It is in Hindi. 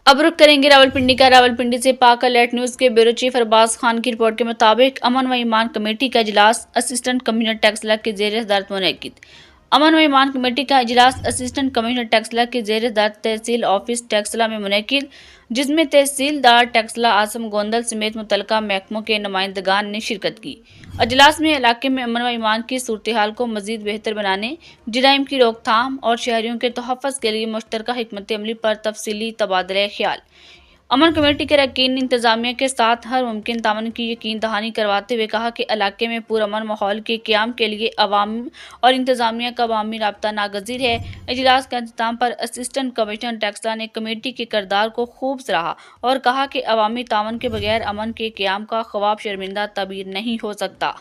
अब रुख करेंगे रावलपिंडी का। रावलपिंडी से पाक अलर्ट न्यूज के ब्यूरो चीफ अरबाज खान की रिपोर्ट के मुताबिक अमन व ईमान कमेटी का इजलास असिस्टेंट कमिश्नर टैक्सला के जेर सदारत मुनक्किद। अमन व ईमान कमेटी का इजलास असिस्टेंट कमिश्नर टैक्सला के जेर सदारत तहसील ऑफिस टैक्सला में मुनक्किद, जिसमें तहसीलदार टैक्सला आसम गोंदल समेत मुतलका महकमों के नुमाइंदगान ने शिरकत की। अजलास में इलाके में अमन व ईमान की सूरत हाल को मजीद बेहतर बनाने, जराइम की रोकथाम और शहरियों के तहफ़्फ़ुज़ के लिए मुश्तरका हिकमत अमली पर तफसीली तबादला ख्याल। अमन कमेटी के अरकान ने इंतजामिया के साथ हर मुमकिन ताउन की यकीन दहानी करवाते हुए कहा कि इलाके में पुरअमन माहौल के क़याम के लिए अवाम और इंतजामिया का बाहमी राब्ता नागज़ीर है। इजलास के अख्ताम पर असिस्टेंट कमिश्नर टैक्सला ने कमेटी के किरदार को खूब सराहा और कहा कि अवामी ताउन के बगैर अमन के क़याम का ख्वाब शर्मिंदा तबीर नहीं हो सकता।